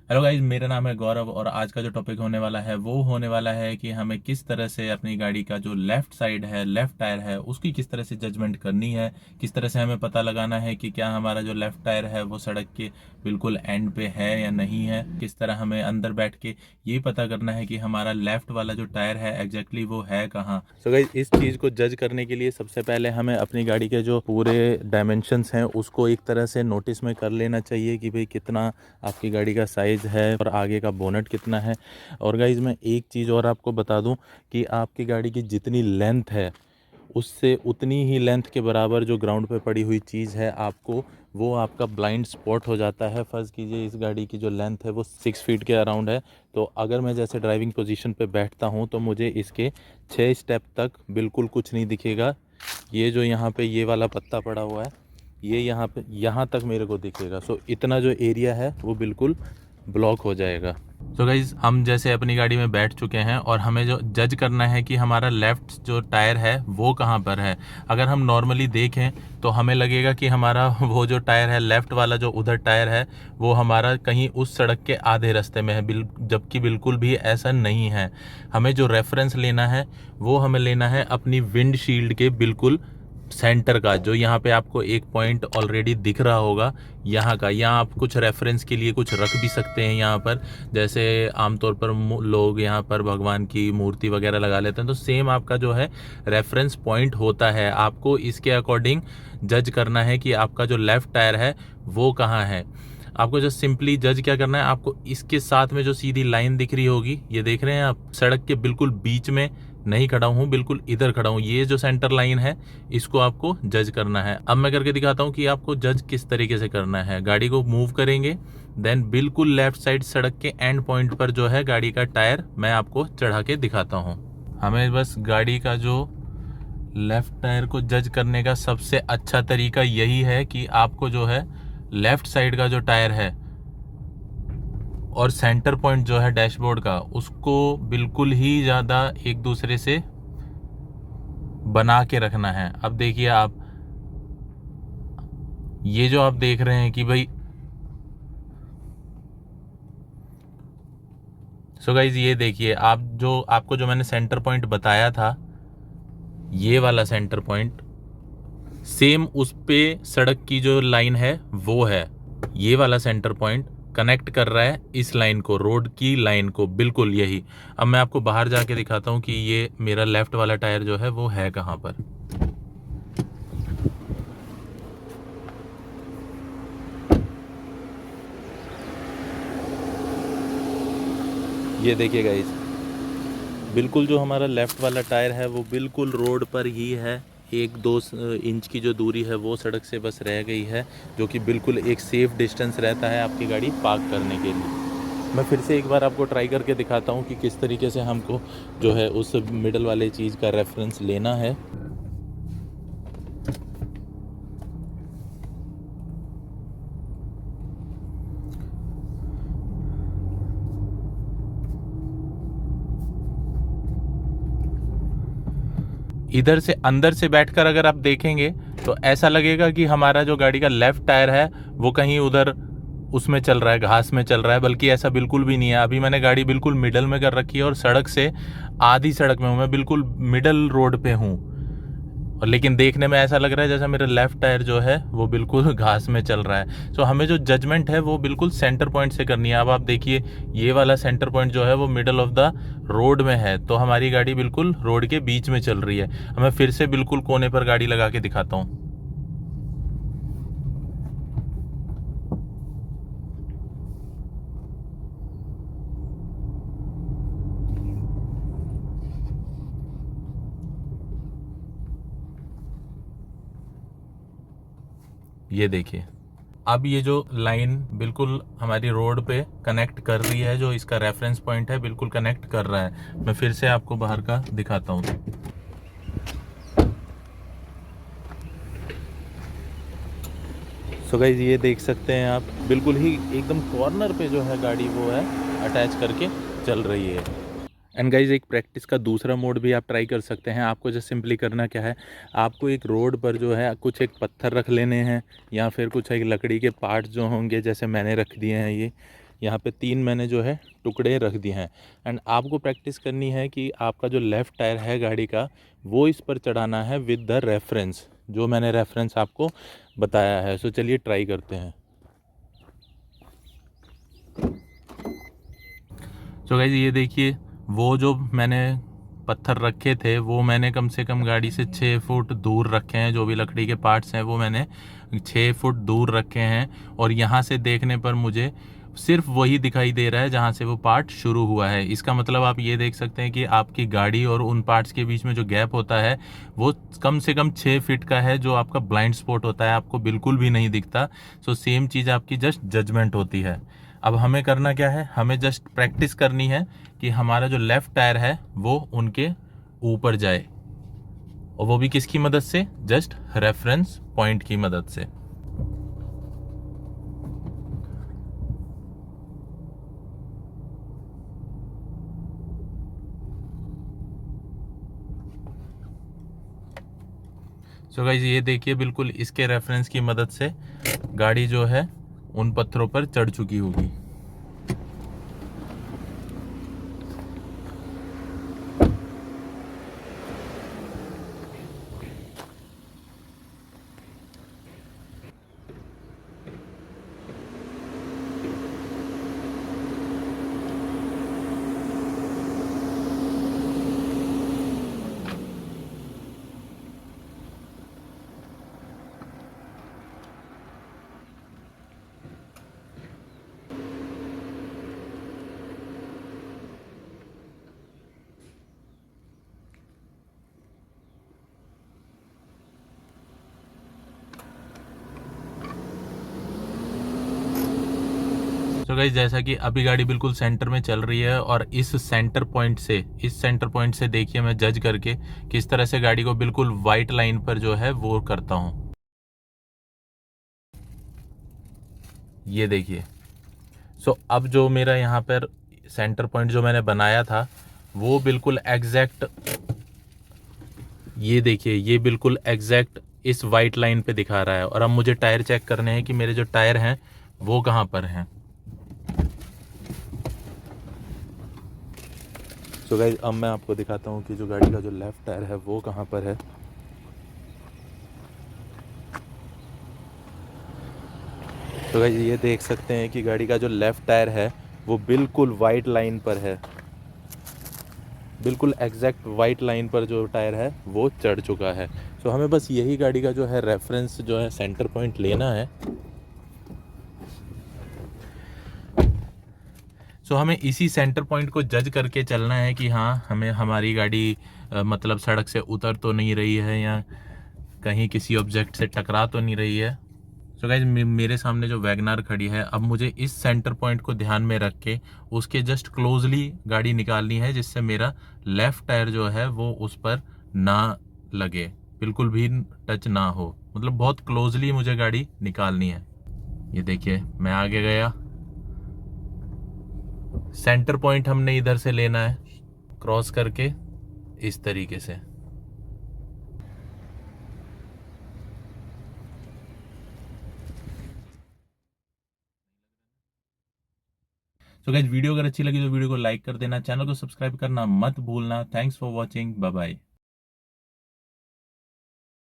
Hello guys, मेरा नाम है गौरव और आज का जो टॉपिक होने वाला है वो होने वाला है कि हमें किस तरह से अपनी गाड़ी का जो लेफ्ट साइड है, लेफ्ट टायर है, उसकी किस तरह से जजमेंट करनी है। किस तरह से हमें पता लगाना है कि क्या हमारा जो लेफ्ट टायर है वो सड़क के बिल्कुल एंड पे है या नहीं है। किस तरह हमें अंदर बैठ के ये पता करना है कि हमारा लेफ्ट वाला जो टायर है एग्जैक्टली वो है कहाँ। सो गाइज, इस चीज़ को जज करने के लिए सबसे पहले हमें अपनी गाड़ी के जो पूरे डायमेंशंस हैं उसको एक तरह से नोटिस में कर लेना चाहिए कि भाई कितना आपकी गाड़ी का साइज़ है और आगे का बोनट कितना है। और गाइज, मैं एक चीज़ और आपको बता दूं कि आपकी गाड़ी की जितनी लेंथ है उससे उतनी ही लेंथ के बराबर जो ग्राउंड पे पड़ी हुई चीज़ है आपको वो आपका ब्लाइंड स्पॉट हो जाता है। फ़र्ज़ कीजिए इस गाड़ी की जो लेंथ है वो 6 फीट के अराउंड है, तो अगर मैं जैसे ड्राइविंग पोजीशन पे बैठता हूँ तो मुझे इसके 6 स्टेप तक बिल्कुल कुछ नहीं दिखेगा। ये जो यहाँ पे ये वाला पत्ता पड़ा हुआ है ये यहाँ तक मेरे को दिखेगा। सो इतना जो एरिया है वो बिल्कुल ब्लॉक हो जाएगा। सो गाइज, हम जैसे अपनी गाड़ी में बैठ चुके हैं और हमें जो जज करना है कि हमारा लेफ्ट जो टायर है वो कहाँ पर है। अगर हम नॉर्मली देखें तो हमें लगेगा कि हमारा वो जो टायर है लेफ्ट वाला जो उधर टायर है वो हमारा कहीं उस सड़क के आधे रास्ते में है, जबकि बिल्कुल भी ऐसा नहीं है। हमें जो रेफरेंस लेना है वो हमें लेना है अपनी विंड शील्ड के बिल्कुल सेंटर का, जो यहाँ पे आपको एक पॉइंट ऑलरेडी दिख रहा होगा यहाँ का। यहाँ आप कुछ रेफरेंस के लिए कुछ रख भी सकते हैं यहाँ पर, जैसे आमतौर पर लोग यहाँ पर भगवान की मूर्ति वगैरह लगा लेते हैं, तो सेम आपका जो है रेफरेंस पॉइंट होता है। आपको इसके अकॉर्डिंग जज करना है कि आपका जो लेफ्ट टायर है वो कहाँ है। आपको जस्ट सिंपली जज क्या करना है, आपको इसके साथ में जो सीधी लाइन दिख रही होगी, ये देख रहे हैं आप, सड़क के बिल्कुल बीच में नहीं खड़ा हूँ, बिल्कुल इधर खड़ा हूँ, ये जो सेंटर लाइन है इसको आपको जज करना है। अब मैं करके दिखाता हूँ कि आपको जज किस तरीके से करना है। गाड़ी को मूव करेंगे, देन बिल्कुल लेफ्ट साइड सड़क के एंड पॉइंट पर जो है गाड़ी का टायर मैं आपको चढ़ा के दिखाता हूँ। हमें बस गाड़ी का जो लेफ्ट टायर को जज करने का सबसे अच्छा तरीका यही है कि आपको जो है लेफ्ट साइड का जो टायर है और सेंटर पॉइंट जो है डैशबोर्ड का उसको बिल्कुल ही ज़्यादा एक दूसरे से बना के रखना है। अब देखिए आप, ये जो आप देख रहे हैं कि भाई, सो गाइज ये देखिए आप, जो आपको जो मैंने सेंटर पॉइंट बताया था ये वाला सेंटर पॉइंट सेम उस पे सड़क की जो लाइन है वो है। ये वाला सेंटर पॉइंट कनेक्ट कर रहा है इस लाइन को, रोड की लाइन को, बिल्कुल यही। अब मैं आपको बाहर जाके दिखाता हूँ कि ये मेरा लेफ्ट वाला टायर जो है वो है कहाँ पर। ये देखिए गाइस, बिल्कुल जो हमारा लेफ्ट वाला टायर है वो बिल्कुल रोड पर ही है। 1-2 इंच की जो दूरी है वो सड़क से बस रह गई है, जो कि बिल्कुल एक सेफ डिस्टेंस रहता है आपकी गाड़ी पार्क करने के लिए। मैं फिर से एक बार आपको ट्राई करके दिखाता हूँ कि किस तरीके से हमको जो है उस मिडल वाले चीज़ का रेफरेंस लेना है। इधर से अंदर से बैठकर अगर आप देखेंगे तो ऐसा लगेगा कि हमारा जो गाड़ी का लेफ्ट टायर है वो कहीं उधर उसमें चल रहा है, घास में चल रहा है, बल्कि ऐसा बिल्कुल भी नहीं है। अभी मैंने गाड़ी बिल्कुल मिडल में कर रखी है और सड़क से आधी सड़क में हूँ, मैं बिल्कुल मिडल रोड पे हूँ, और लेकिन देखने में ऐसा लग रहा है जैसा मेरा लेफ्ट टायर जो है वो बिल्कुल घास में चल रहा है। सो हमें जो जजमेंट है वो बिल्कुल सेंटर पॉइंट से करनी है। अब आप देखिए ये वाला सेंटर पॉइंट जो है वो मिडल ऑफ द रोड में है, तो हमारी गाड़ी बिल्कुल रोड के बीच में चल रही है। मैं फिर से बिल्कुल कोने पर गाड़ी लगा के दिखाता हूँ। ये देखिए, अब ये जो लाइन बिल्कुल हमारी रोड पे कनेक्ट कर रही है, जो इसका रेफरेंस पॉइंट है बिल्कुल कनेक्ट कर रहा है। मैं फिर से आपको बाहर का दिखाता हूँ। सो गाइस ये देख सकते हैं आप, बिल्कुल ही एकदम कॉर्नर पे जो है गाड़ी वो है अटैच करके चल रही है। एंड गाइज एक प्रैक्टिस का दूसरा मोड भी आप ट्राई कर सकते हैं। आपको जस्ट सिंपली करना क्या है, आपको एक रोड पर जो है कुछ एक पत्थर रख लेने हैं, या फिर कुछ एक लकड़ी के पार्ट्स जो होंगे, जैसे मैंने रख दिए हैं ये यहाँ पे 3 मैंने जो है टुकड़े रख दिए हैं। एंड आपको प्रैक्टिस करनी है कि आपका जो लेफ़्ट टायर है गाड़ी का, वो इस पर चढ़ाना है विद द रेफरेंस, जो मैंने रेफरेंस आपको बताया है। सो चलिए ट्राई करते हैं। सो गाइज ये देखिए, वो जो मैंने पत्थर रखे थे वो मैंने कम से कम गाड़ी से 6 फुट दूर रखे हैं। जो भी लकड़ी के पार्ट्स हैं वो मैंने 6 फुट दूर रखे हैं, और यहाँ से देखने पर मुझे सिर्फ वही दिखाई दे रहा है जहाँ से वो पार्ट शुरू हुआ है। इसका मतलब आप ये देख सकते हैं कि आपकी गाड़ी और उन पार्ट्स के बीच में जो गैप होता है वो कम से कम 6 फीट का है, जो आपका ब्लाइंड स्पॉट होता है, आपको बिल्कुल भी नहीं दिखता। सो सेम चीज़ आपकी जस्ट जजमेंट होती है। अब हमें करना क्या है, हमें जस्ट प्रैक्टिस करनी है कि हमारा जो लेफ़्ट टायर है वो उनके ऊपर जाए, और वो भी किसकी मदद से, जस्ट रेफरेंस पॉइंट की मदद से। सो गाइस ये देखिए, बिल्कुल इसके रेफरेंस की मदद से गाड़ी जो है उन पत्थरों पर चढ़ चुकी होगी। तो गाइस जैसा कि अभी गाड़ी बिल्कुल सेंटर में चल रही है, और इस सेंटर पॉइंट से देखिए मैं जज करके किस तरह से गाड़ी को बिल्कुल वाइट लाइन पर जो है वो करता हूँ। ये देखिए। सो अब जो मेरा यहाँ पर सेंटर पॉइंट जो मैंने बनाया था वो बिल्कुल एग्जैक्ट, ये देखिए, ये बिल्कुल एग्जैक्ट इस वाइट लाइन पे दिखा रहा है। और अब मुझे टायर चेक करने हैं कि मेरे जो टायर हैं वो कहाँ पर हैं। सो गाइस अब मैं आपको दिखाता हूँ कि जो गाड़ी का जो लेफ़्ट टायर है वो कहाँ पर है। तो गाइस ये देख सकते हैं कि गाड़ी का जो लेफ़्ट टायर है वो बिल्कुल वाइट लाइन पर है, बिल्कुल एग्जैक्ट वाइट लाइन पर जो टायर है वो चढ़ चुका है। सो हमें बस यही गाड़ी का जो है रेफरेंस जो है सेंटर पॉइंट लेना है। सो हमें इसी सेंटर पॉइंट को जज करके चलना है कि हाँ, हमें हमारी गाड़ी मतलब सड़क से उतर तो नहीं रही है, या कहीं किसी ऑब्जेक्ट से टकरा तो नहीं रही है। सो गाइज मेरे सामने जो वैगनार खड़ी है, अब मुझे इस सेंटर पॉइंट को ध्यान में रख के उसके जस्ट क्लोजली गाड़ी निकालनी है, जिससे मेरा लेफ़्ट टायर जो है वो उस पर ना लगे, बिल्कुल भी टच ना हो, मतलब बहुत क्लोजली मुझे गाड़ी निकालनी है। ये देखिए मैं आगे गया, सेंटर पॉइंट हमने इधर से लेना है क्रॉस करके इस तरीके से। तो गाइज वीडियो अगर अच्छी लगी तो वीडियो को लाइक कर देना, चैनल को सब्सक्राइब करना मत भूलना। Thanks for watching, bye bye.